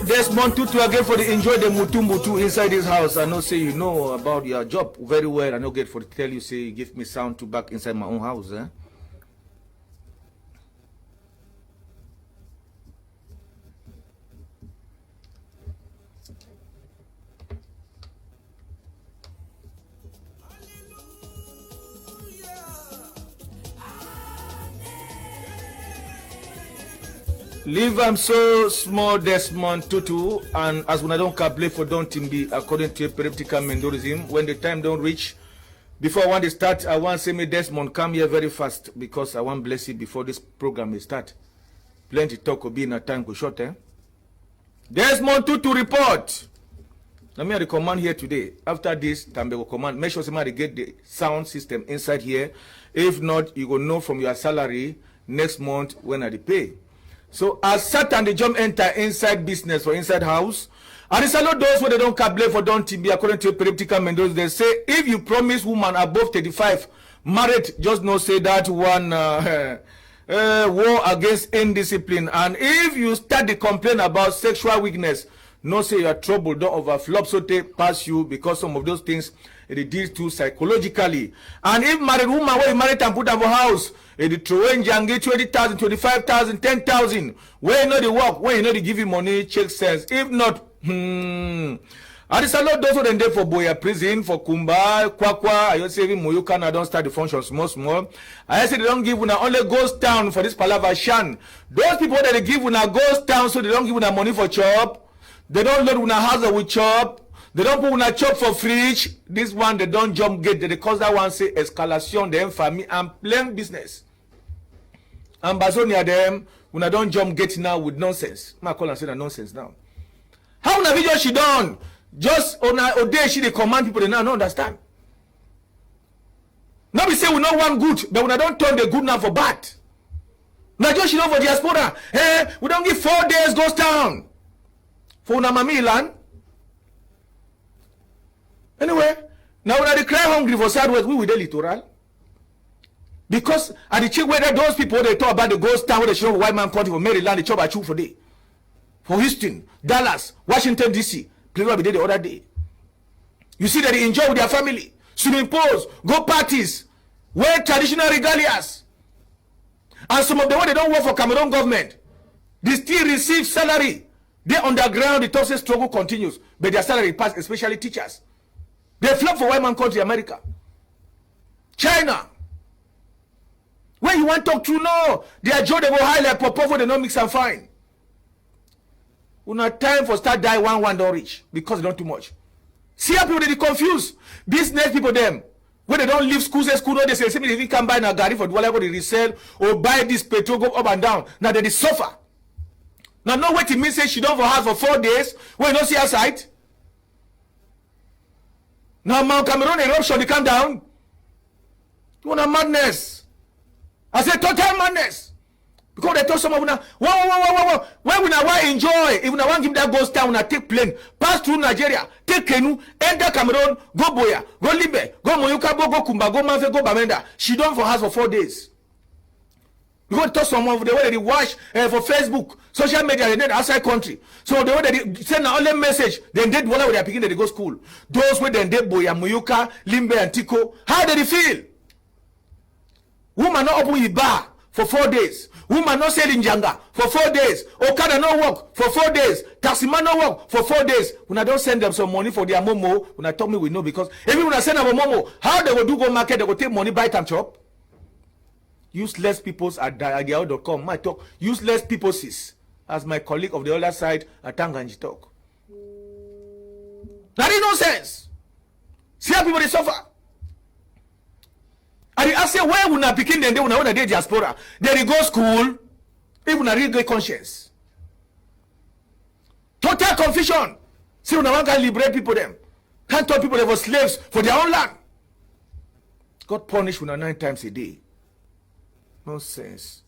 Desmond Tutu again for the enjoy the mutu inside this house. I know say you know about your job very well. I know get for tell you say give me sound to back inside my own house. Leave am so small Desmond Tutu, and as when I don't play for don't be according to practical mendorism, when the time don't reach, before I want to start, I want to say me Desmond come here very fast because I want bless you before this program will start. Plenty talk will be in a time go short, Desmond Tutu report. Let me recommend here today. After this, Tambe will command. Make sure somebody get the sound system inside here. If not, you will know from your salary next month when I pay. So as Satan the jump enter inside business or inside house, and it's a lot those where they don't calculate for don't be according to practical Mendoza. They say if you promise woman above 35 married, just no say that one war against indiscipline. And if you start to complain about sexual weakness, no say your trouble don't overflow so they pass you because some of those things it deals to psychologically. And if married woman where you married and put her for house, it throw in jangi 20,000, 25,000, 10,000. Where you know the work, where you know they give you money, check sense. If not, and it's a lot those who then there for Boya prison, for Kumba, Kwakwa, I say Moyuka, I don't start the function small. I say they don't give una only ghost town for this Palava Shan. Those people that they give una ghost town so they don't give una money for chop. They don't load una house with chop. They don't put una chop for fridge. This one they don't jump gate. They cause that one say escalation, the family and plain business. Ambazonia them, una don't jump gate now with nonsense. I call and say that nonsense now. How una video she done? Just on a day she they command people they now don't understand. Now we say we not want good, but we don't turn the good now for bad. Now just she know for diaspora. Hey, we don't give 4 days ghost town. For una mami land. Anyway, now when they cry hungry for Southwest, we with the littoral. Because at the check whether those people they talk about the ghost town where they show white man country for Maryland, they chop at you for day. For Houston, Dallas, Washington DC, place where we did the other day. You see that they enjoy with their family, swimming pools, go parties, wear traditional regalias. And some of them when they don't work for Cameroon government, they still receive salary. They underground, the toxic struggle continues, but their salary pass, especially teachers. They flop for white man country, America. China. When you want to talk to no, their job they go high like Popov, they don't mix and fine. We not time for start die one don't reach because they don't too much. See how people they confused. Business people them. When they don't leave school, no, they say, if you can buy a gari for whatever they resell or buy this petrol go up and down. Now they suffer. Now know what it means say she don't for house for 4 days when you don't see her sight. Now Mount Cameroon eruption they come down. You want a madness. I said total madness. Because they told some of you now, whoa. Why we now want enjoy? If we now want give that ghost town, we take plane, pass through Nigeria, take canoe, enter Cameroon, go Boya, go Libe, go Moyuka, go Kumba, go Manfe, go Bamenda. She done for house for 4 days. Because told some of the way they watch for Facebook, social media, they did outside country. So the way they send an only message, then did whatever they are picking, they go school. Those where they did Boya, Moyuka, Limbe, and Tiko, how did they feel? Woman not open his bar for 4 days. Woman not selling janga for 4 days. Okada no work for 4 days. Taxima no work for 4 days. When I don't send them some money for their momo, when I tell me we know because even when I send them a momo, how they will do go market, they will take money, buy time chop. Useless peoples at diageo.com. My talk, useless peoples. as my colleague of the other side, Atanganji talk. That is nonsense. See how people they suffer. And I say, where will not begin them? They will not want to diaspora. They go school, even a real great conscience. Total confusion. See, when one can liberate people, them can't tell people they were slaves for their own land. God punish una 9 times a day. Nonsense.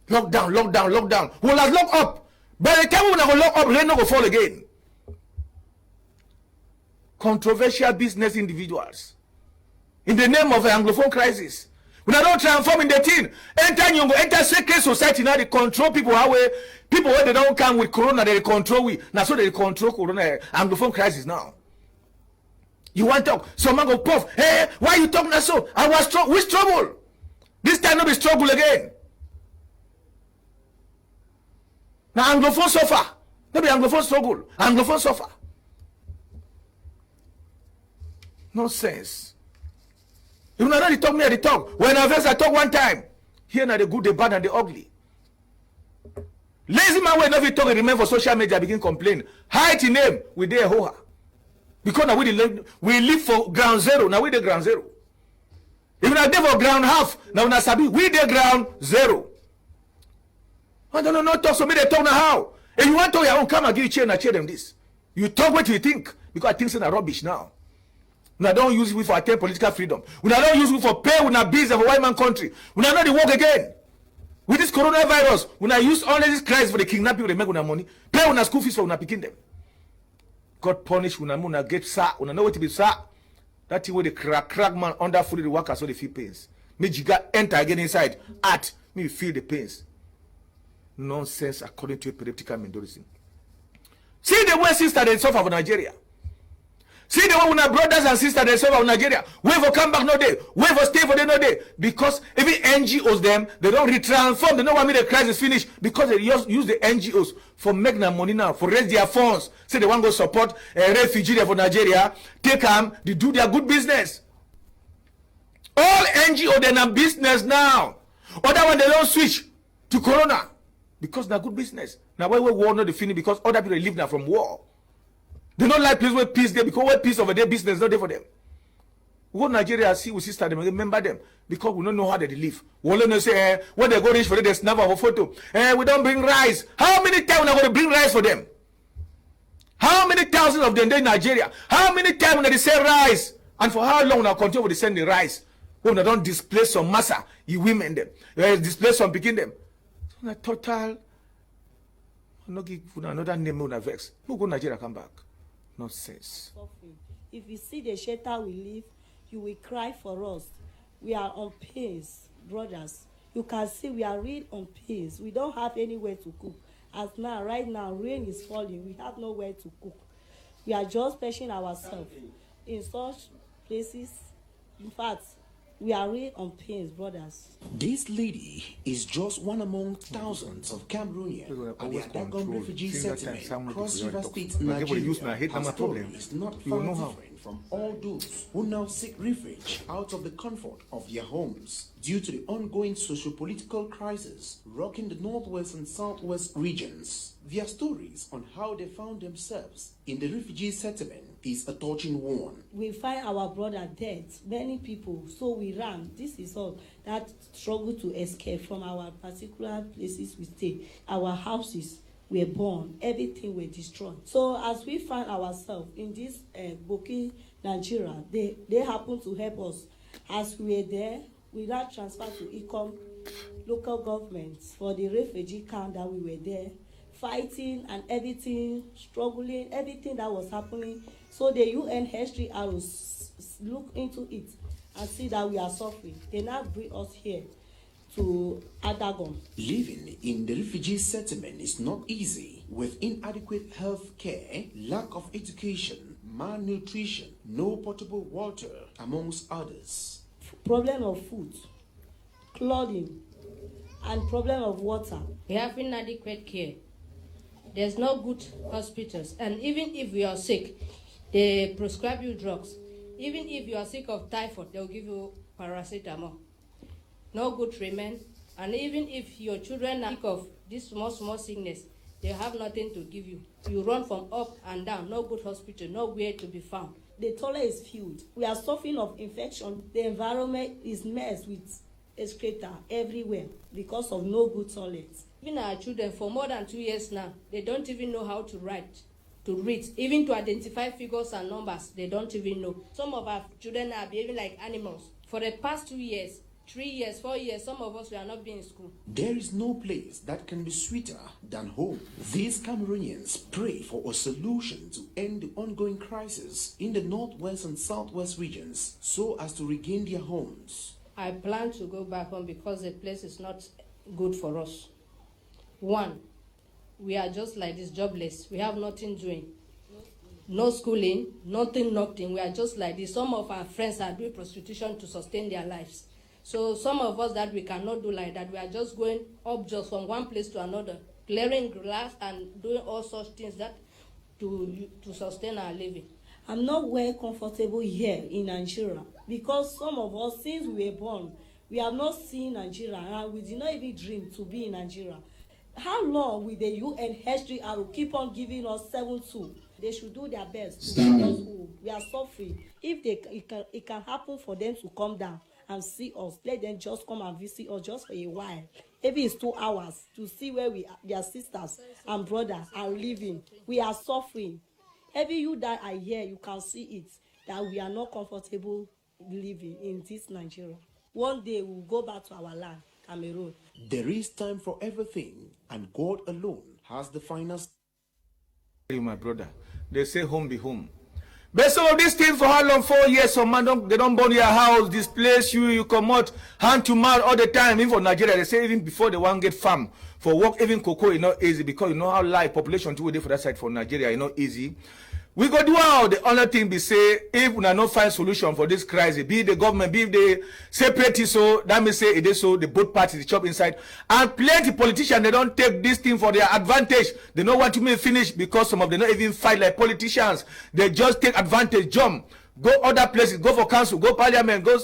Lockdown, lockdown, lockdown. We'll have lock up. By the time we go lock up, rain not go fall again. Controversial business individuals. In the name of the Anglophone crisis. We don't transform in the thing. Enter you go enter secret society now they control people how way people where they don't come with corona they control we. Now so they control corona Anglophone crisis now. You want to talk? Someone go puff. Hey, why you talking so? I was which trouble? This time not be struggle again. Now Anglophone suffer. Not be Anglophone struggle. Anglophone suffer. Nonsense. You know they talk me at the talk. When I first I talk one time. Here now the good, the bad, and the ugly. Lazy man when never talk and remember for social media begin complain. Hide in name we there hoa. Because now we live for ground zero. Now we the ground zero. Even I there for ground half. Now na sabi we the ground zero. I don't know not talk so me they talk now how. If you want to your own come and give you chair and chair them this. You talk what you think because things are rubbish now. We don't use it for attain political freedom. We don't use it for pay with a business of a white man country. We don't know the work again. With this coronavirus, we don't use all this crisis for the kidnapping they make with money. Pay with school fees for we picking them. God punish we not get sack. We don't know what to be sack. That's the way the crack man under fully the workers so they feel pains. Me jiga enter again inside. At me feel the pains. Nonsense according to a political mendorism. See the way sister they suffer for Nigeria. See the one with our brothers and sisters they serve in Nigeria. Wait for come back no day. Wait for stay for them no day. Because even NGOs them, they don't retransform. They don't want me the crisis finish because they use the NGOs for making their money now, for raise their funds. Say they want to go support a refugee for Nigeria. Take them, they do their good business. All NGO they have business now. Other one they don't switch to Corona because they're good business. Now why we war not the finish because other people live now from war. They don't like place where peace there because where peace over their business not there for them. We go to Nigeria, see we sister them, remember them because we don't know how they live. We only say when they go reach for them, they snap our photo. We don't bring rice. How many times we are going to bring rice for them? How many thousands of them there in Nigeria? How many times when they sell rice? And for how long now continue to send the rice? When they don't displace some massa, you women them, displace some picking them. So na total. No give another name on vex. Who go Nigeria come back? Nonsense. If you see the shelter we live, you will cry for us. We are on pains, brothers. You can see we are really on pains. We don't have anywhere to cook. As now, right now, rain is falling. We have nowhere to cook. We are just patching ourselves in such places. In fact, we are really on pains, brothers. This lady is just one among thousands of Cameroonians at the Adagon refugee settlement, Cross River State, Nigeria. Her story is not far different from all those who now seek refuge out of the comfort of their homes due to the ongoing socio-political crisis rocking the northwest and southwest regions. Their stories on how they found themselves in the refugee settlement is a touching one. We find our brother dead, many people, so we ran. This is all that struggle to escape from our particular places we stay. Our houses were burned, everything were destroyed. So as we find ourselves in this Boki, Nigeria, they happen to help us. As we were there, we now transferred to Ikom local governments for the refugee camp that we were there, fighting and everything, struggling, everything that was happening. So the UNHCR look into it and see that we are suffering. They now bring us here to Adagon. Living in the refugee settlement is not easy, with inadequate health care, lack of education, malnutrition, no potable water, amongst others. Problem of food, clothing, and problem of water. We have inadequate care. There's no good hospitals, and even if we are sick, they prescribe you drugs. Even if you are sick of typhoid, they'll give you paracetamol. No good treatment, And even if your children are sick of this small sickness, they have nothing to give you. You run from up and down, no good hospital, nowhere to be found. The toilet is filled. We are suffering of infection. The environment is messed with excreta everywhere because of no good toilets. Even our children, for more than 2 years now, they don't even know how to write, to read, even to identify figures and numbers. They don't even know. Some of our children are behaving like animals. For the past 2 years, 3 years, 4 years, some of us were not being in school. There is no place that can be sweeter than home. These Cameroonians pray for a solution to end the ongoing crisis in the northwest and southwest regions so as to regain their homes. I plan to go back home because the place is not good for us. One, we are just like this, jobless. We have nothing doing. No schooling, nothing. We are just like this. Some of our friends are doing prostitution to sustain their lives. So some of us that we cannot do like that, we are just going up just from one place to another, clearing glass and doing all such things that to sustain our living. I'm not well comfortable here in Nigeria because some of us, since we were born, we have not seen Nigeria and we did not even dream to be in Nigeria. How long will the UNHCR keep on giving us 7-2? They should do their best to get us home. We are suffering. If it can happen for them to come down and see us, let them just come and visit us just for a while. Maybe it's 2 hours to see where we are, their sisters and brothers are living. We are suffering. Every you that are here, you can see it, that we are not comfortable living in this Nigeria. One day we'll go back to our land, Cameroon. There is time for everything, and God alone has the final. My brother, they say home be home. But some of these things for how long? 4 years, some man they don't burn your house, displace you come out hand to mouth all the time. Even for Nigeria, they say even before they want get farm for work, even cocoa is not easy because you know how live population to for that side for Nigeria is not easy. We go do all the other thing be say if we not find solution for this crisis, be the government, be the separatists, so that means say it is so the both parties chop inside. And plenty politicians they don't take this thing for their advantage. They don't want to make finish because some of them not even fight like politicians. They just take advantage, jump, go other places, go for council, go parliament, go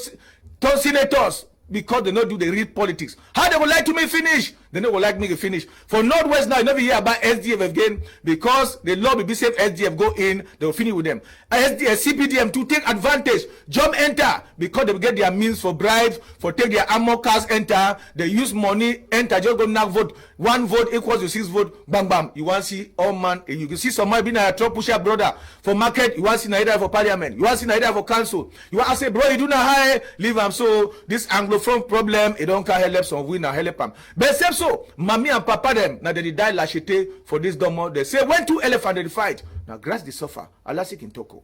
to senators. Because they don't do the real politics. How they would like to make finish? They don't like me to finish. For Northwest now, you never hear about SDF again because the law will be safe. SDF go in, they will finish with them. CPDM to take advantage, jump enter because they will get their means for bribes, for take their armor cars enter. They use money enter, just go knock vote. 1 vote equals to 6 votes. Bam bam. You want to see all man? You can see somebody being a top pusher brother for market. You want to see Nigeria for parliament. You want to see Nigeria for council. You want to say, bro, you do not high leave them. So this Anglophone problem, it don't can help some win and help them. But except so, mommy and papa them now they die lachete for this domo. They say when 2 elephants they fight. Now grass the suffer. Allah sick in Toko.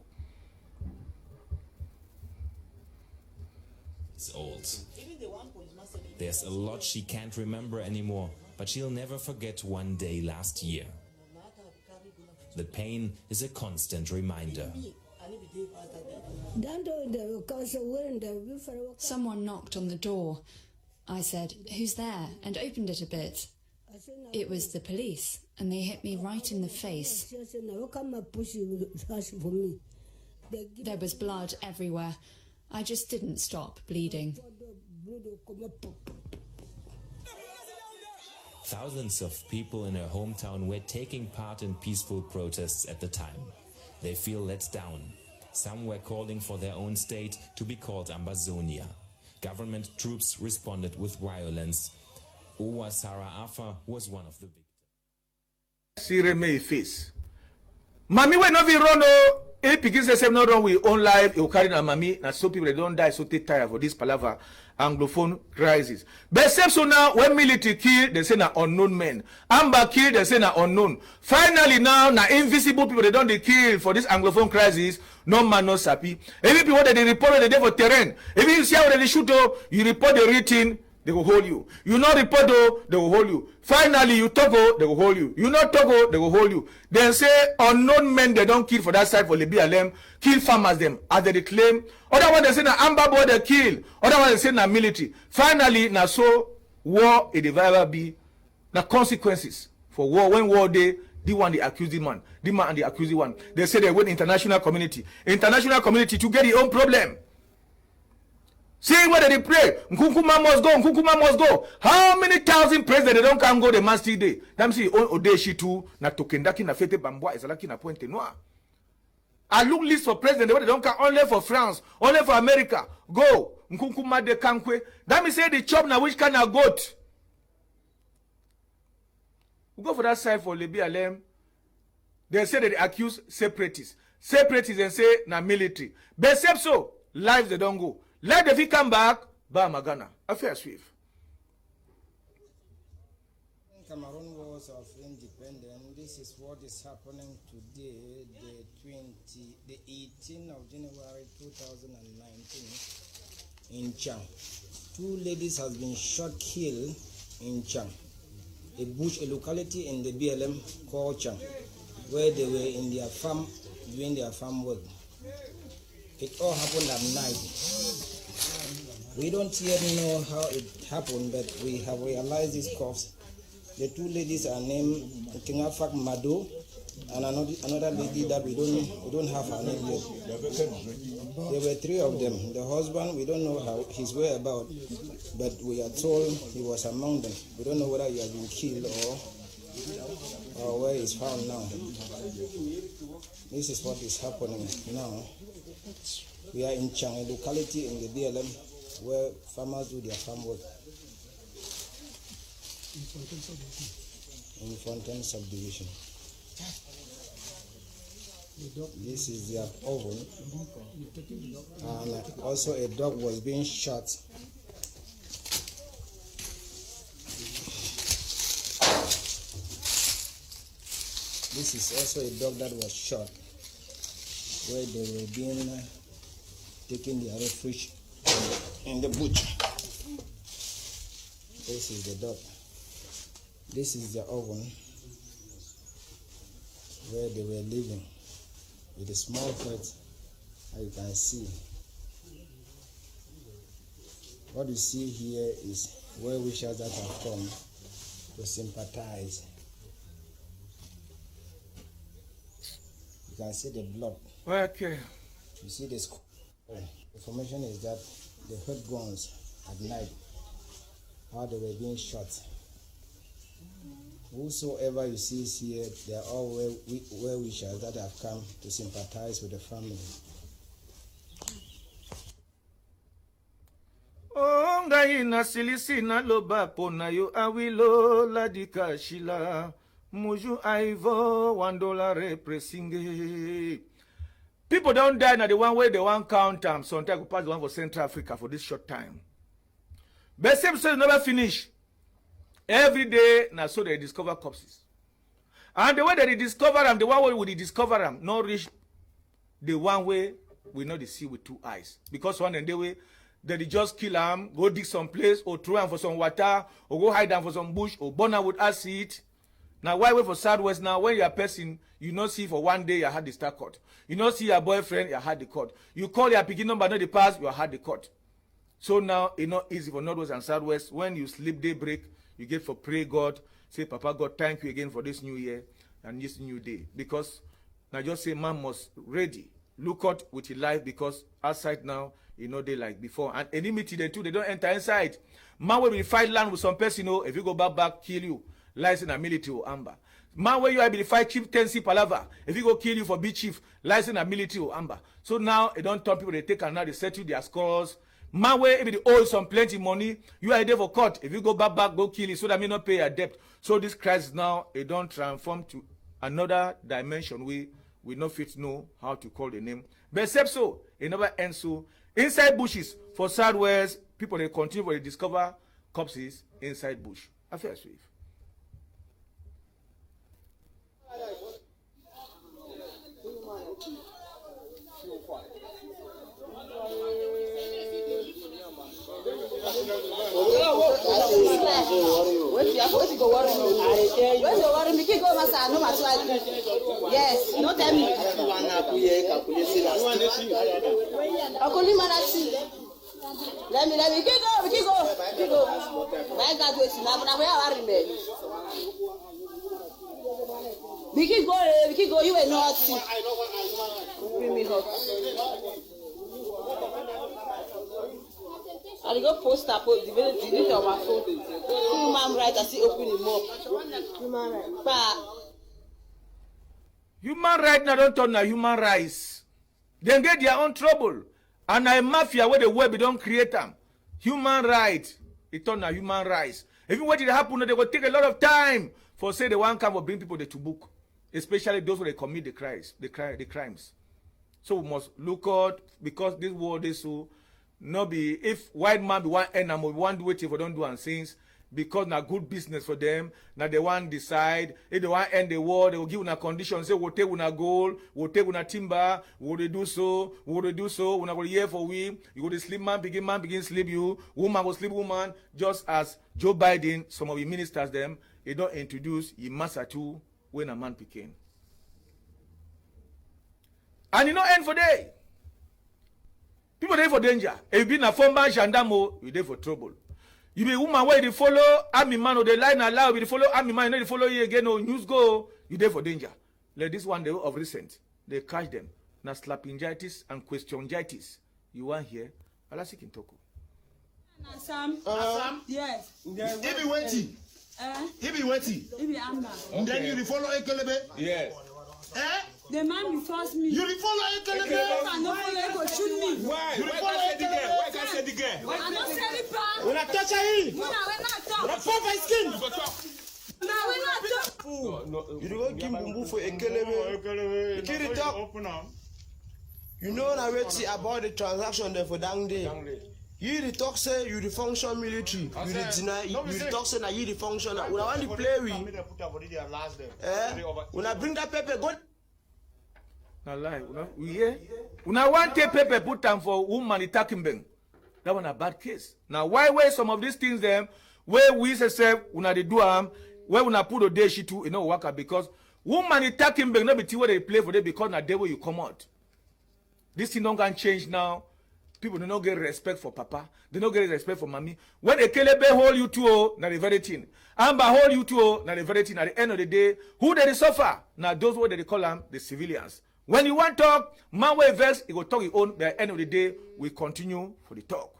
It's old. There's a lot she can't remember anymore, but she'll never forget one day last year. The pain is a constant reminder. Someone knocked on the door. I said, "Who's there?" and opened it a bit. It was the police, and they hit me right in the face. There was blood everywhere. I just didn't stop bleeding. Thousands of people in her hometown were taking part in peaceful protests at the time. They feel let down. Some were calling for their own state to be called Ambazonia. Government troops responded with violence. Owa Sarah Afa was one of the victims. Sire me face. Mami we not be run oh. If pickings say not run with own life, you carry na mami, and so people they don't die, so they tired for this palaver Anglophone crisis. But except so now, when military kill, they say na unknown men. Amba kill, they say na unknown. Finally now, na invisible people they don't they kill for this Anglophone crisis. No man, no sappy. Every people that they report they for terrain. If you see how they shoot, you report the written, they will hold you. You not report though, they will hold you. Finally, you talk, they will hold you. You not talk, they will hold you. Then say unknown men they don't kill for that side for Libya them, kill farmers them as they claim. Other one they say na Amba boy they kill. Other one they say na military. Finally, na so war it ever be na consequences for war. When war day, the one the accusing man, the man and the accusing one. They say they went international community. International community to get their own problem. See where they pray. Nkukuma must go. Nkukuma must go. How many thousand presidents they don't can go the man still day? Them see Odeshi too. Na tokendaki na fete bambwa ezalaki na pointe noire. I look list for president. They don't come only for France, only for America. Go. Nkukuma de kankwe. That means say the chop na which kind of goat. We go for that side for Libya. They say that they accuse separatists. Separatists and say na military. But except so, lives they don't go. Let the V come back, ba magana. Affair swift. Cameroon Wars of Independence. This is what is happening today, the 18th of January 2019 in Cham. 2 ladies have been shot, killed in Cham, a bush, a locality in the BLM called Cham, where they were in their farm doing their farm work. It all happened at night. We don't yet know how it happened, but we have realized these corpses. The 2 ladies are named Kingafak Mado and another lady that we don't have her name yet. There were 3 of them. The husband, we don't know how his whereabouts, but we are told he was among them. We don't know whether he has been killed or where he's found now. This is what is happening now. We are in Chang, a locality in the BLM where farmers do their farm work. In Fontaine subdivision. This is their oven. And also a dog was being shot. This is also a dog that was shot where they were being taking their refuge in the bush. This is the dog. This is the oven where they were living with a small pet, as you can see. What you see here is well wishers that have come to sympathize. You can see the blood. Okay. You see this. Information is that they heard guns at night, how they were being shot. Whosoever you see here, they are all well wishers that have come to sympathize with the family. Oh, ngai na silisi na loba pona yo awilo ladika shila muju aivo $1 repressinge. People don't die na the one way they want count them. Sometimes we pass the one for Central Africa for this short time. But same story never finish. Every day, now so they discover corpses. And the way that they discover them, the one way we discover them, not reach the one way we know they see with 2 eyes. Because one and the way that they just kill them, go dig some place, or throw them for some water, or go hide them for some bush, or burn them with acid. Now why wait for Southwest now? When you're a person, you not see for one day you had the start cut. You not see your boyfriend, you had the cut. You call your picking number, not the pass, you had the cut. So now it's not easy for Northwest and Southwest. When you sleep daybreak, you get for pray God, say, Papa God, thank you again for this new year and this new day. Because now just say man must ready. Look out with your life because outside now, they like before. And enmity they too, they don't enter inside. Man will fight land with some person, if you go back, kill you. License a military or amber. Man where you are be fight chieftaincy palava. If you go kill you for be chief, license a military or amber. So now they don't turn people, they take and now they settle their scores. Man where if they owe some plenty money, you are there for court. If you go back, go kill it so that may not pay your debt. So this crisis now, it don't transform to another dimension we no fit know how to call the name. But except so, it never ends so. Inside bushes, for Southwest, people they continue to discover corpses inside bush. Affair swift. Yes, no tell me. Let me keep go. My God, wait, now where are you? We keep go, you are not. Bring me hot. I go post up the delete on my phone. Human rights, I see open him up. Human rights. But human rights now don't turn na human rights. They get their own trouble. And a mafia where the web don't create them. Human rights, it turn na human rights. Even what it happen, they will take a lot of time for say the one come for bring people to book, especially those who they commit the crimes. So we must look out because this world is so not be if white man be one animal, we want to wait if we don't do and things because na good business for them. Now they want decide if they want end the war, they will give una conditions. Say we'll take una gold, we'll take una timber, we'll do so, we'll do so. We're not going to hear for we. You go to sleep man begin sleep you. Woman will sleep woman. Just as Joe Biden, some of the ministers them, they don't introduce the master too when a man became. And you know end for day. People there for danger. If you be a former gendarme, you there for trouble. You be woman where you follow army man or the line allow you follow army man, you know follow you again or news go, you there for danger. Like this one day of recent, they catch them. Now slappingitis and questiongitis. You want here? I'll see in Toko. Sam? Yes. He be waiting. He be waiting. He be Amber. And then you follow Ekelebe? Yes. The man will force me. You follow Ekelebe? I don't follow, he go shoot me. Why? You follow Ekelebe? Why can't say the girl? I don't say the pa. When I touch her, When I talk. when I pop my skin. Now when I talk. You don't give Bumbu for Ekelebe. You can't talk. You know na wetin about the transaction there for down there. You the talk say you the function military. You the deny. You the talk say na you the function. When I want to play with, when I bring that paper, go. Na lie, we hear. When I want to paper put them for woman attacking them, that one a bad case. Now why some of these things them where we say when they do where when I put a day she too you know work because woman attacking them not be where they play for them because na day where you come out. This thing don't gonna change now. People do not get respect for papa. They don't get respect for mommy. When a Kelebe hold you to, na the very thing. Amber hold you to, na the very thing. At the end of the day, who they suffer? Now those what they call them the civilians. When you want talk, man will vex, he will talk his own. But at the end of the day, we continue for the talk.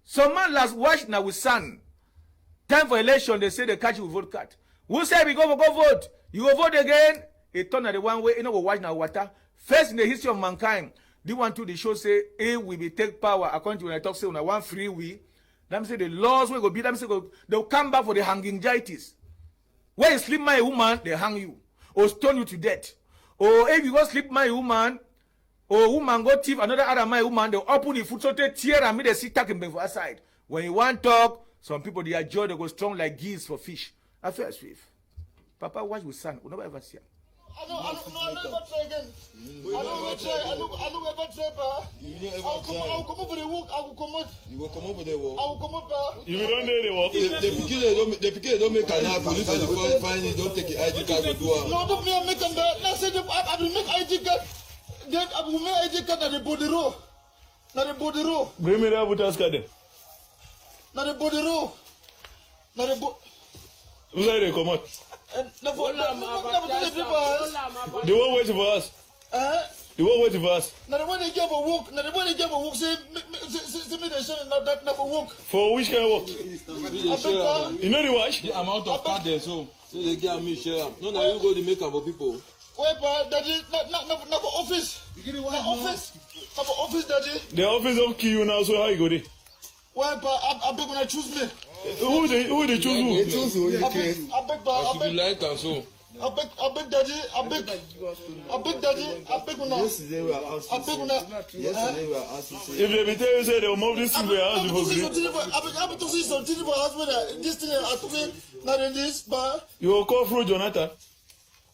Some man last watch now with son. Time for election, they say the catch will vote cut. Who say we go vote? You go vote again? It turn at the one way, you know, we watch now water. First in the history of mankind, they want to the show say, hey, we will take power. According to when I talk, say, when I want free we. Them say the laws will go be, them say, they'll come back for the hanging gitis. When you sleep my woman, they hang you. Or stone you to death. Or if you go sleep my woman, or woman go thief another other my woman, they'll open the foot so they tear and me they sit taking them for aside. When you want talk, some people they are joy, they go strong like geese for fish. I feel swift. Papa watch with son, we never ever see him. I don't ever try again. I don't ever try, pa. I'll come over the work. I will come out. You will come over the work. I will come out, pa. You don't do the work. The pikin don't make an police and the fine. You don't take the ID card to do it. No, don't make them. Let's say I will make ID card. Then I will make ID card at the body row. Not the body row. Bring me that voter's card. Not the body row. Not the body. Who's that? Come out. The one waiting for us. The one waiting for us. Now the one they gave a walk. Now the one they gave a walk. Say me the show that never walk. For which kind of walk? You know the watch? The amount of card there, so they give me share. No, now you go to make up for people. Wait, pa, daddy, not office. Office, daddy. The office don't kill you now, so how you go there? Wait, pa, I beg when I choose me. Who they choose who? They choose who. I beg, pa, I beg. Like and so. I beg, daddy. I beg, daddy. I beg when I. Yesterday we were asked. I beg when I. Yesterday we were asked. If they be tell you say they will move this thing, we ask before free. I beg to see something for husband. This thing I took it. Not in this, but. You will call through Jonathan.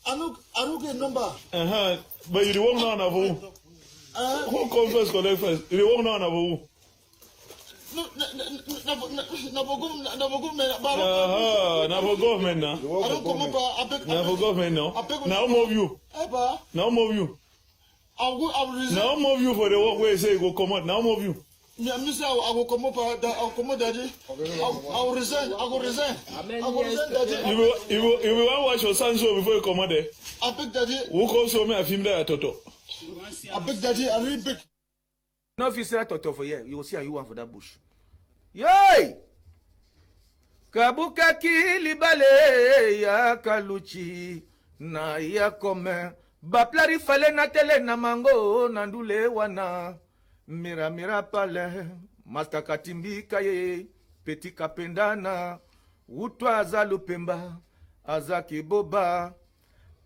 I don't get number. But you the work now for who? Who come first, collect first? You the work now for who? No, for government now. I don't come up. I beg. Now for government now. Now move you. Now move you. I will resign. Now move you for the work where you say you go come out. Now move you. Yeah, Mister, I will come up. I'll come out, daddy. I will resign. I will resign. Daddy. You will want to watch your son show before you come out there. I beg, daddy. Who comes to me? I film there, Toto. I beg, daddy. I really beg. No, if you say that for here, you will see how you want for that bush. Yay! Kabuka kilibale ya kaluchi na ya kome baplari fale na tele na mango na ndule wana mira mira pale masta katimbi kaye peti kapendana utwa azalupemba azaki boba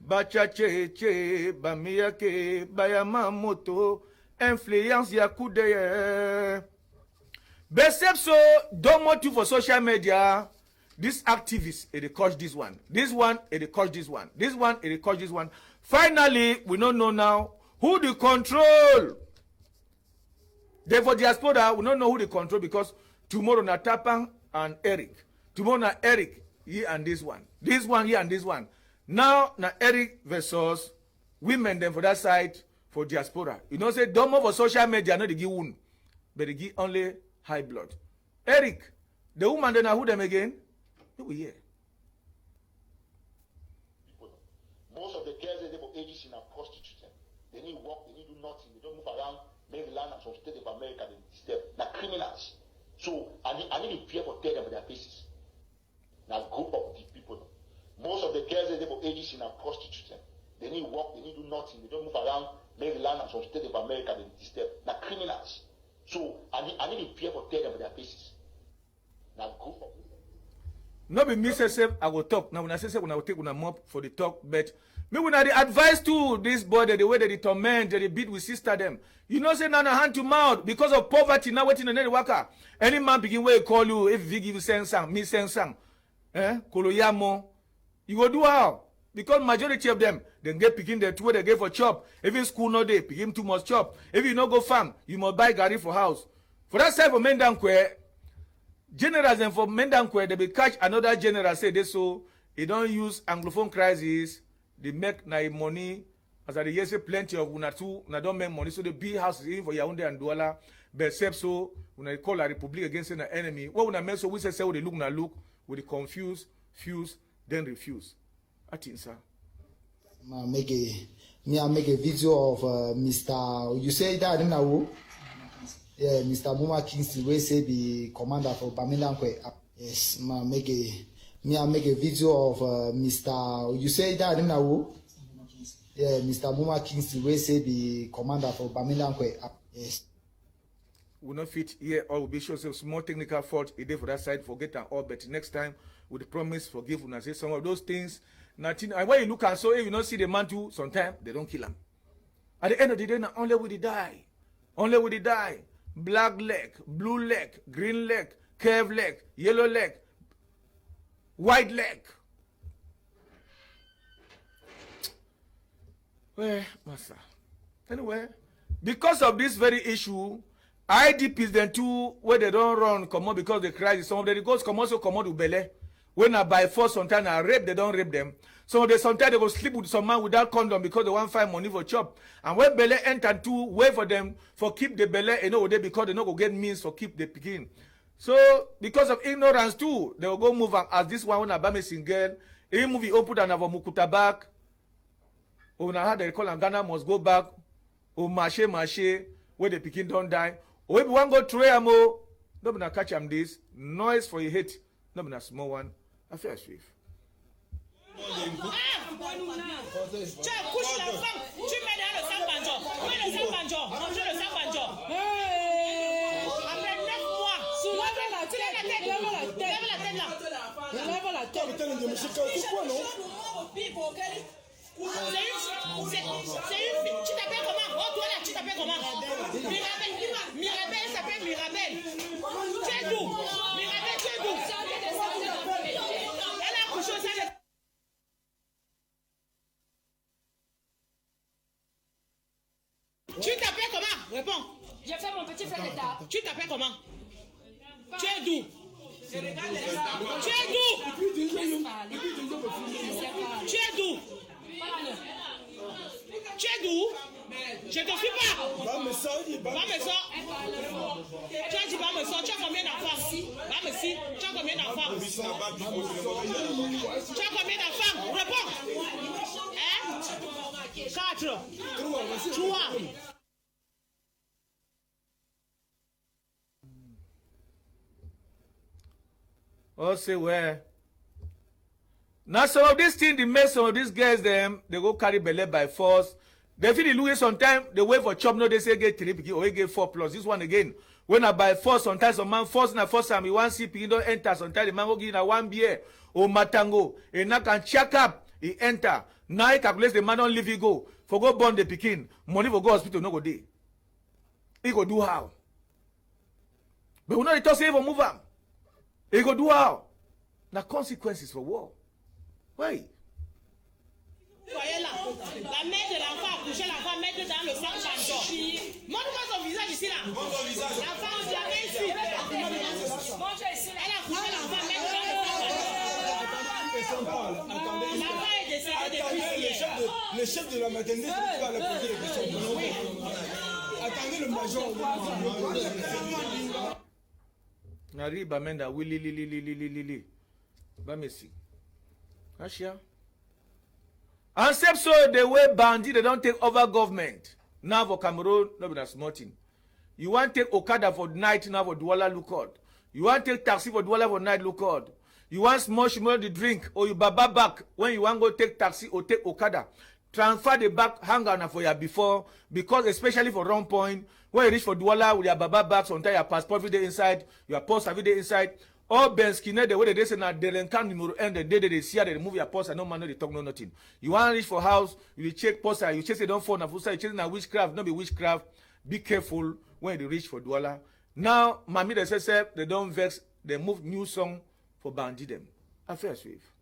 bachacheche bamiyake bayama moto influence ya kudeye Besepso don't want you for social media. This activist, they coach this one. This one, they coach this one. This one, they coach this one. Finally, we don't know now who they control. Therefore, diaspora, we don't know who they control because tomorrow na Tapang and Eric. Tomorrow na Eric, here and this one. This one, here and this one. Now, na Eric versus women then for that side for diaspora. You know, say, don't move for social media, not they give one, but they give only high blood. Eric, the woman then who them again? Who here? Most of the girls they for ages in a prostitute. They need work, they need do nothing, they don't move around Maryland and some state of America, they disturb. They're criminals. So I need to fear for tell them for their faces. Now group of the people. Most of the girls they for ages in a prostitute. They need work, they need do nothing, they don't move around Maryland and some state of America, they disturb. They're criminals. So I need to fear for tell them for their faces. Now group of no be me say I will talk. Now when I say when I will take una mop for the talk, but me when I advise to this boy the way they torment, they beat with sister them. You know say now hand to mouth because of poverty now waiting on any worker. Any man begin where call you if he give you send some, me send some. Koloyamo. You go do how? Because majority of them then get picking the two they get for chop. Even school no day, pick him too much chop. If you no go farm, you must buy gari for house. For that side for men down where generals and for Mendankwe, they will catch another general say this so he don't use anglophone crisis, they make na money as I say plenty of una too, una don't make money, so the big houses even for Yaoundé and Douala, but except so when I call a republic against an enemy, what when I make so we say they look na look, with the confuse, fuse, then refuse. I think sir. I make a video of Mr. You say that I don't know. Yeah, Mr. Buma Kingston will say the commander for Bamilankwe. Yes, I make a video of Mr. You say that I don't know. Yeah, Mr. Buma Kingston will say the commander for Bamilankwe. Yes. Will not fit here or will be sure some small technical fault a day for that side, forget and all, but next time with promise forgive when I say some of those things. Nothing and when you look and so if you don't see the man too, sometimes they don't kill him. At the end of the day, not only will he die. Only will he die. Black leg, blue leg, green leg, curved leg, yellow leg, white leg. Well, master. Anyway, because of this very issue, IDPs then too, where they don't run, come on because they cry. Some of the goes come also come out with belly. When I by force sometimes I rape, they don't rape them. So they sometimes they go sleep with some man without condom because they want find money for chop. And when belly enter to wait for them for keep the belly, you know, they because they not go get means for keep the picking. So because of ignorance too, they will go move as this one when I buy me single. He movie open and have a mukuta back. Or now how they call and Ghana must go back. Or mache where the picking don't die. Or if one go try amo, no gonna catch him this noise for your hit. No gonna small one. I feel swift. Tu couches la femme, tu mets dans le sac banjo. Mets le sac banjo. Rangez le sac banjo. Après 9 mois, lève la tête. Lève la tête là. Lève la tête. C'est une fille. Tu t'appelles comment? Oh, toi là, tu t'appelles comment? Mirabelle, elle s'appelle Mirabelle. Tu es d'où? Mirabelle, tu es d'où? Elle a couché au sein de... Tu t'appelles comment? Réponds. J'ai fait mon petit frère d'État. Tu t'appelles comment? Tu es d'où? Tu es d'où? Tu es d'où? Tu es d'où? Je te suis pas. Va me sort. Tu as dit va me sort. Tu as combien d'enfants? Va me si. Tu as combien d'enfants? Tu as combien d'enfants? Réponds. 4. 3. Or say where? Now some of these things, they make some of these girls them, they go carry belly by force. They feel they lose sometimes, they wait for chop, no, they say get 3 or they get 4+. This one again. When I buy force, sometimes some man force na force time, he want see he don't enter. Sometimes the man go give na 1 beer or matango. He now can check up, he enter. Now he calculates the man don't leave he go. For go born the pikin, money for go hospital no go day. He go do how? But we know the talk say for move am. He go do how? Now consequences for war. Why? Voyez là, la mère de l'enfant a couché l'enfant, mettre dans le sang changeant. Montre-moi son visage ici là. L'enfant, on dirait ici. Elle a couché l'enfant, mettre dans le sang changeant. L'enfant est décédé depuis hier. Le chef de la maternité va aller poser des questions. Attendez le major. Nari bamenda li. Bamesi. Ashia. And except so the way bandit they don't take over government. Now for Cameroon, no be that small thing. You want to take Okada for night now for Douala Lukod. You want to take taxi for Douala for night Lukod. You want small the drink or you baba back when you want to go take taxi or take Okada. Transfer the back hang on for you before because especially for wrong point when you reach for Douala with your baba back sometimes your passport every day inside, your post every day inside. All Ben Skinner, the way they say now they can end the day they see they remove your post and no man no they talk no nothing. You want to reach for house, you check post, you chase it don't fall na fusa, you chase na witchcraft, not be witchcraft. Be careful when they reach for Douala. Now, Mami they say they don't vex, they move new song for bandit them. Affair swift.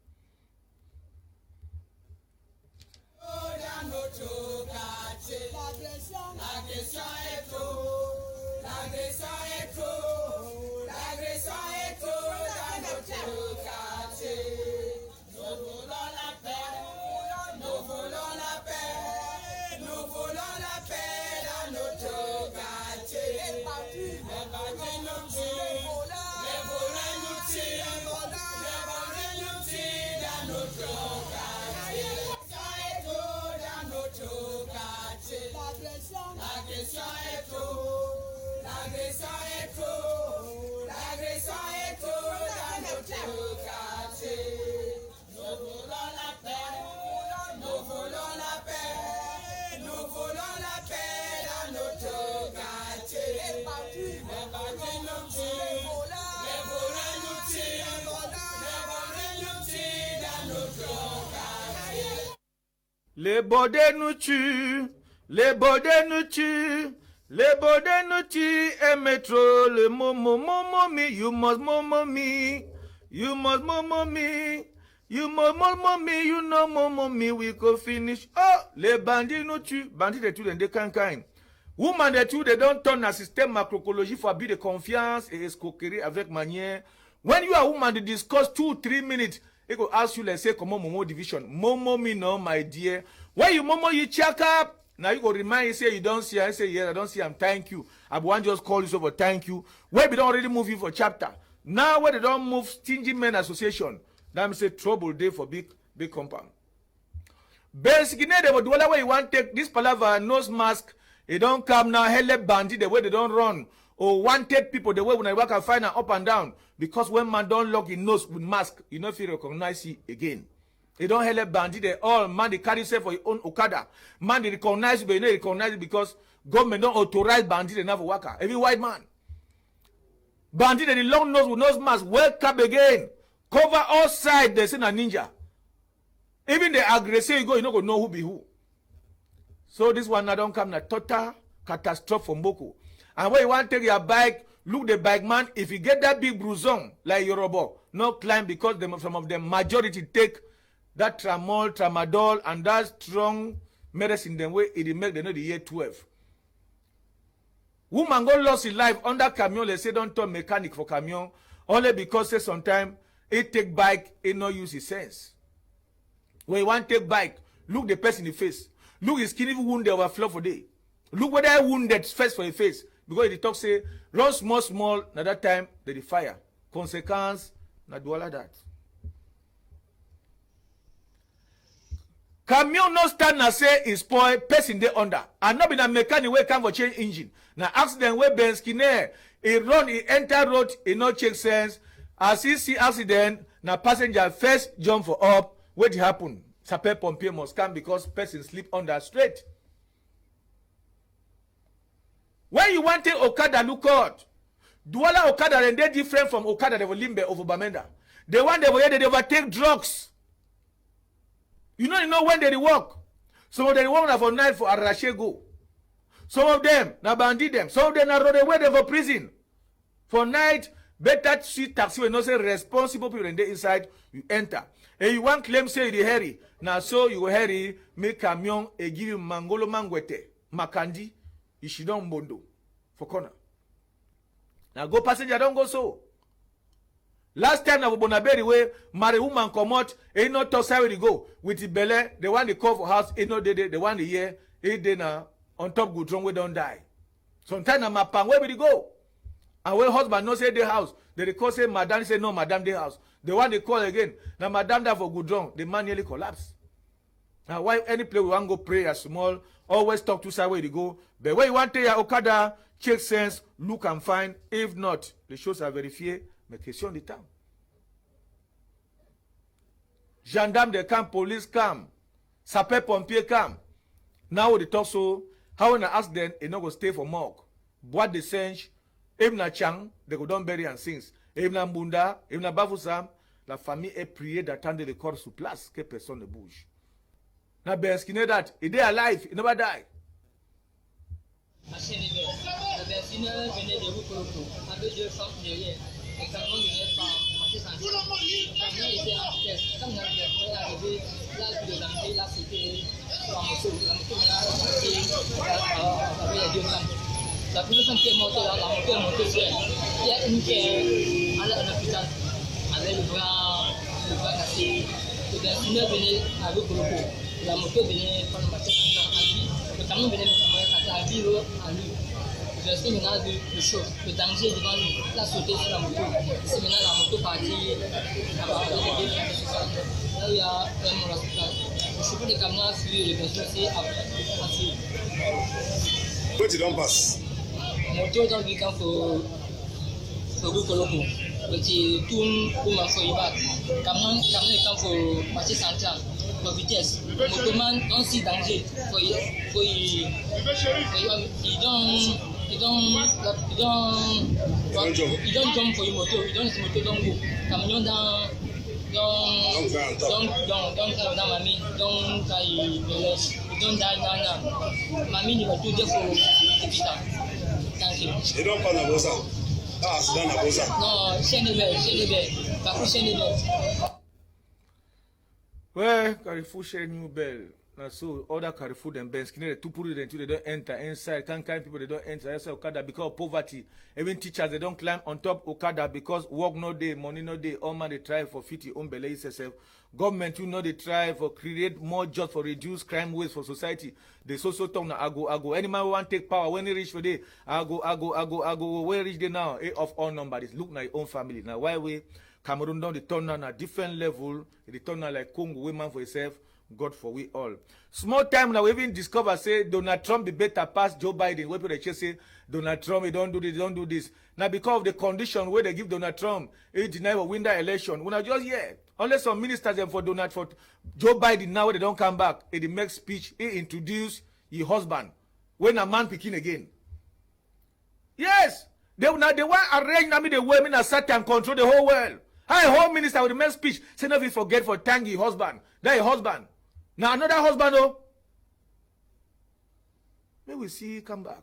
Les bodés nous tuent, les bodés nous tuent, les bodés nous tuent, et métro, le momo mi, you must momo me, you must momo me, you must momo me, you know momo me, we go finish. Oh, les bandits nous tuent, bandits de tout des cancanes. Woman de tout, they don't turn un système macroécologie for abus de confiance et escroquerie avec manière. When you are woman, they discuss 2-3 minutes. He go ask you, let's say, come on, Momo division. Momo me no, my dear. When you Momo, you check up. Now you go remind you, say you don't see. I say, yes, I don't see. I'm thank you. I want just call you so for thank you. Where we don't already move you for chapter. Now where they don't move Stingy Men Association. That means a trouble day for big compound. Basically, they would do whatever you want take this palaver, nose mask. They don't come now, hell bandit the way they don't run. Or wanted people the way when I work I find up and down. Because when man don't lock his nose with mask, you know if you recognize it again. They don't help bandit they all man they carry self for your own Okada. Man they recognize it, but you know recognize it because government don't authorize bandit enough for worker. Every white man. Bandit they the long nose with nose mask, welcome again. Cover all sides, they send a ninja. Even the aggressor you go, you don't go know who be who. So this one now don't come na total catastrophe for Mboko. And when you want to take your bike, look the bike man, if you get that big bruison like Yoruba, no climb because some of them majority take that tramadol and that strong medicine them way it make them know the year 12. Woman go lost his life under camion, they say don't turn mechanic for camion, only because say sometimes it take bike, it no use his sense. When you want to take bike, look the person in the face. Look his skin even wound they overflow for day. Look whether I wounded first for the face. Because the talk say, run small, na that time, they fire. Consequence, na do all of that. Camion no stand na say is spoil, person they under. And not be a mechanic way come for change engine. Na accident where Ben Skinner, he run, he enter road, he no check sense. As he see accident, na passenger first jump for up. What happen? Chappelle Pompier must come because person sleep on that straight. When you want to Okada look out, Douala Okada and they different from Okada they will limbe over Bamenda. The one they overtake drugs. You know when they work. Some of them work for night for Arashe go. Some of them na bandit them. Some of them na run away for prison. For night, better see taxi when no say responsible people in the inside, you enter. And you want claim say you hurry. Now so you hurry, make camion and give you mangolo mangwete, makandi, ishidon bondo for corner. Now go passenger don't go so. Last time na Bonaberi way, marry woman come out, ain't no talk where they go. With the belly, the one they call for house, ain't no day, the one the year, 8 day now, on top good wrong, we don't die. Sometimes na mapang, where will they go? And when husband no say the house, they call say madam, say no, madam the house. The one they call again, now madam that for good wrong, the man nearly collapse. Now why any place we want go pray as small, always talk to side where they go. But when you want to your Okada, check sense, look and find. If not, the shows are verified. Mais question de temps. Gendarme they come, police come, sapeur pompier come. Now they talk so. How when I ask them, they not go stay for morgue. Bois de singe, if na chang, they go down bury and sings. If na mbunda, if na bafusam, la famille est priée d'attendre le corps sur place, que personne ne bouge. Na ben skinner that, he dey alive, he never die. La personne qui est morte là, la moto est montée sur elle. Il y a une qui est allée à l'hôpital avec le bras cassé. Le personnel venait avec le pot. La moto venait prendre ma tête à lui. Le camion venait me à Awilo à lui. Je suis maintenant le choc, le danger devant nous. Il a sauté sur la moto. C'est maintenant la moto partie. Là, il y a un mort à l'hôpital. Le chauffeur de camion a fui, le personnel s'est assis. What did you pass? Moto dans le camp pour Koloko. Petit tourne pour ma feuille back. Camion est camp pour partie centrale. Pour vitesse. Motoman dans si danger. Il don't jump for your moto. Il donne moto dans go. Camion dans mamie. Dans taille de l'os. Il donne dans mamie il va tout dire pour l'hôpital. Et donc, pas Nabosa. Ah, c'est dans Nabosa. Non, c'est Nebel. Carrefour Nebel. Ouais, Carrefour Nebel. Now, so other Carrefour and Ben Skinner, two put it they don't enter inside. Kind people they don't enter inside Okada because of poverty. Even teachers they don't climb on top Okada because work no day, money no day. All man they try for 50 own belay itself. Government you know they try for create more jobs for reduce crime waste for society. They so talk na ago. Any man want take power when he reach for day. Ago. Where reach they now? Of all numbers. Look na your own family. Now why we Cameroon down the turn on a different level. They turn on like Congo women for itself. God for we all. Small time now we even discover say Donald Trump be better pass Joe Biden. Where people just say Donald Trump he don't do this. Now because of the condition where they give Donald Trump, he deny or win the election. When I just unless some ministers and for Joe Biden now they don't come back. He make speech, he introduce his husband. When a man picking again. Yes, they want arrange the women as Satan control the whole world. How home minister will make speech, say never forget for thank his husband. That husband. Now another husband, oh. May we see come back.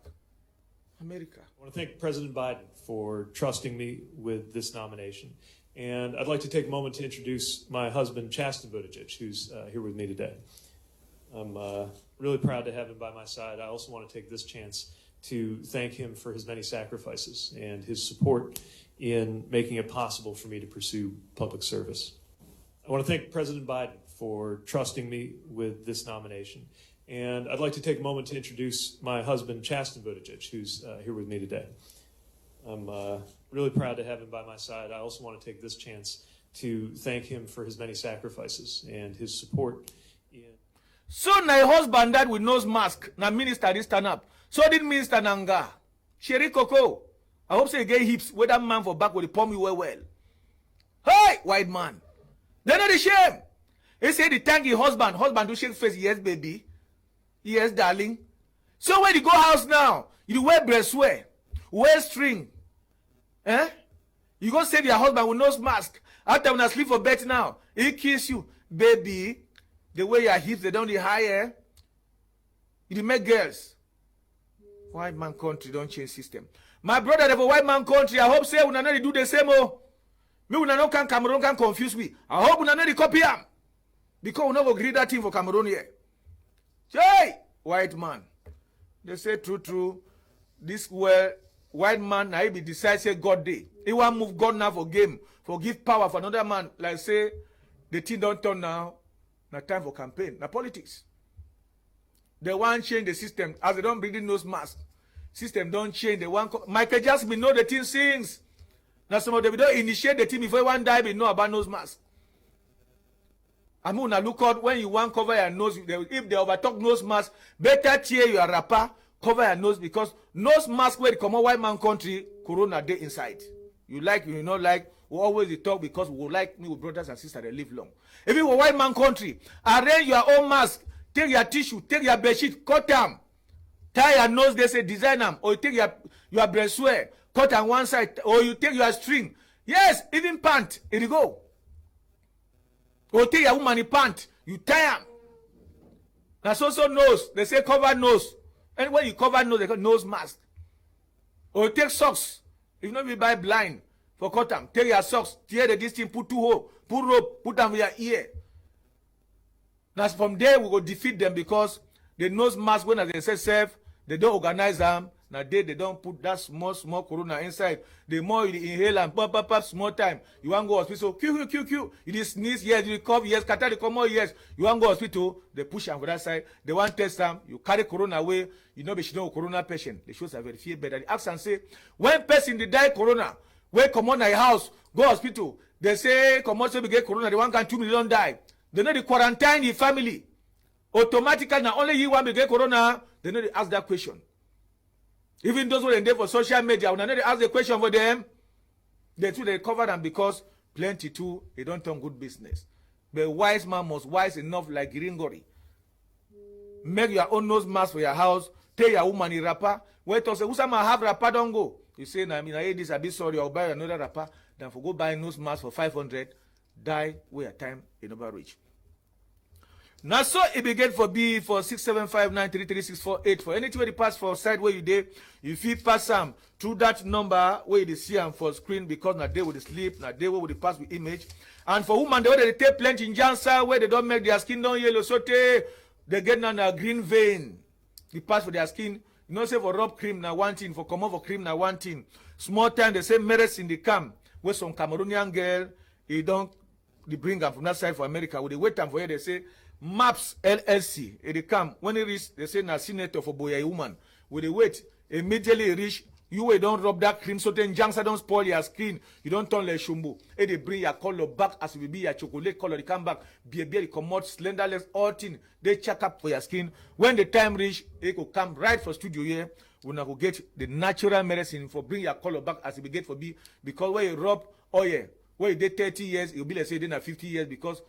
America. I want to thank President Biden for trusting me with this nomination. And I'd like to take a moment to introduce my husband, Chasten Buttigieg, who's here with me today. I'm really proud to have him by my side. I also want to take this chance to thank him for his many sacrifices and his support in making it possible for me to pursue public service. I want to thank President Biden for trusting me with this nomination. And I'd like to take a moment to introduce my husband, Chasten Buttigieg, who's here with me today. I'm really proud to have him by my side. I also want to take this chance to thank him for his many sacrifices and his support. So my husband that with nose mask, na minister this stand up. So did Minister Nanga. Sherry Coco. I hope say get hips where that man for back with the palm you well. Hey, white man. They're not ashamed. He say the thank you husband. Husband do shake face. Yes, baby. Yes, darling. So when you go house now, you wear breastwear, wear string. Eh? You go save your husband with nose mask. After when I sleep for bed now, he kiss you. Baby, the way your hips, they don't the higher. You make girls. White man country don't change system. My brother, they for white man country, I hope say we not do the same. Oh. Me we not can Cameroon can confuse me. I hope we not copy am. Because we not go agree that thing for Cameroon here. Hey, white man. They say true. This white man now he be decide say God day. He want move God now for game. For give power for another man. Like say the thing don't turn now. Now time for campaign. Now politics. They want change the system. As they don't bring in nose mask. System don't change. They want Michael Jackson know the thing sings. Now some of them don't initiate the team before one die, they know about nose mask. I mean, now look out when you want cover your nose. If they overtalk nose mask, better tear your rapper, cover your nose because nose mask where they come out white man country, corona day inside. You like, you not like, we always talk because we like me with brothers and sisters that live long. If you were white man country, arrange your own mask, take your tissue, take your bedsheet, cut them, tie your nose, they say design them, or you take your breastwear, cut on one side, or you take your string. Yes, even pant, it go. Or take your woman in pant, you tie them. That's also nose. They say cover nose. And when you cover nose, they call nose mask. Or take socks. If not, you buy blind for cut them. Take your socks, tear the distance, put two hole, put rope, put them with your ear. Now from there we go defeat them because the nose mask when they say self, they don't organize them. Now they don't put that small corona inside. The more you inhale and pop, small time. You want to go hospital, Q. You just sneeze, yes, you cough, yes, catarrh, you come out, yes. You want to go hospital, they push them for that side. They want to test them. You carry corona away. You know, she know corona patient. The shows are very fear better. They ask and say, when person they die corona, when come on your house, go hospital. They say, come on, so we get corona. The 1.2 million die. They know the quarantine the family. Automatically, now only you want to get corona. They know they ask that question. Even those who are there for social media, when they ask the question for them, they too they cover them because plenty too, they don't turn good business. But wise man must wise enough like Gringori. Make your own nose mask for your house. Tell your woman in rapper. Wait till say, who some have rapper don't go. You say, I mean, I hate this, I be sorry, I'll buy another rapper. Then for go buy nose mask for 500, die where your time you never reach. Now so it began for B for 675933648 for anything where the pass for side where you did, if you pass them through that number where you see them for screen because now they will sleep, now they will pass with image. And for women they take plenty in Jansa where they don't make their skin down yellow, so they get on a green vein. The pass for their skin, you know say for rub cream now one thing, for come over cream now one thing. Small time they say merits in the camp where some Cameroonian girl, they don't they bring them from that side for America. When they wait time for here, they say Maps LLC, they come. When they reach, they say, na senator for boy woman. When they wait, immediately reach, you don't rub that cream, so then junks don't spoil your skin. You don't turn like shumbu. And they bring your color back as it will be your chocolate color. They come back, be come out, slenderless, all thing. They check up for your skin. When the time reach, they could come right for studio here. We now go get the natural medicine for bring your color back as it will get for be. Because when you rub oil, when you did 30 years, you'll be like say then 50 years because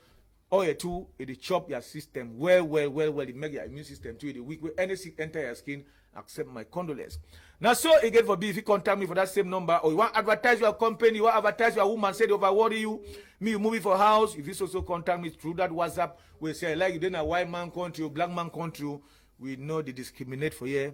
oil too, it chop your system well. It make your immune system too. It weak. When any sick enter your skin, accept my condolence. Now, so again for B, if you contact me for that same number, or you want to advertise your company, you want to advertise your woman, say they overworry you, me, you move it for house. If you also contact me through that WhatsApp, we say, like you did a white man country, black man country, we know they discriminate for you.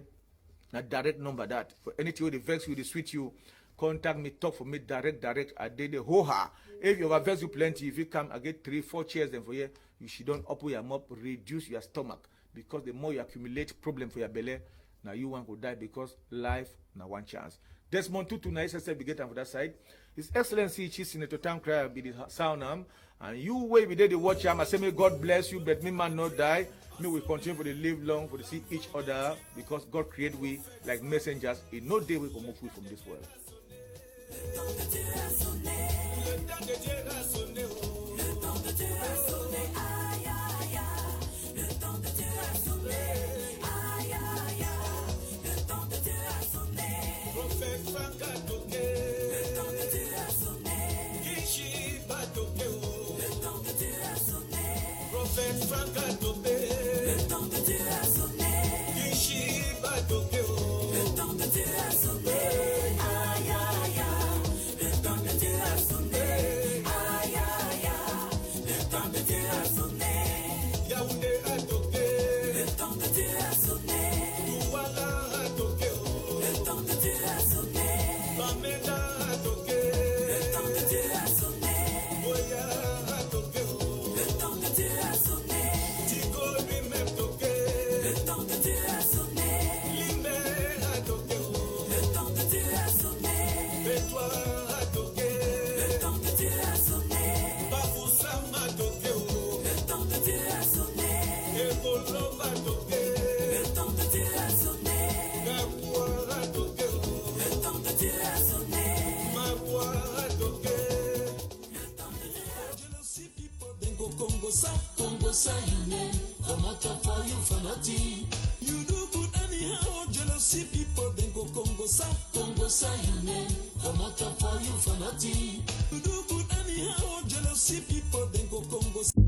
Now, direct number that. For anything with the vex you, they sweet you, contact me, talk for me, direct. I did the ho-ha. If you have vex you plenty, if you come, I get 3-4 chairs then for you, you should don't open your mouth, reduce your stomach. Because the more you accumulate problem for your belly, now you want to die because life now one chance. Desmond Tutu na SSF be get for that side. His Excellency Chief Senator Tam Cry be the sound and you way be there the watch him. I say may God bless you, but me man not die. Me we continue for the live long for the see each other because God create we like messengers. In no day we can move from this world. Le temps de Dieu a sonné. Congo say come out for you for nothing. You do good anyhow, jealousy people then go Congo say come out for you for nothing. You do good anyhow, jealousy people then go Congo.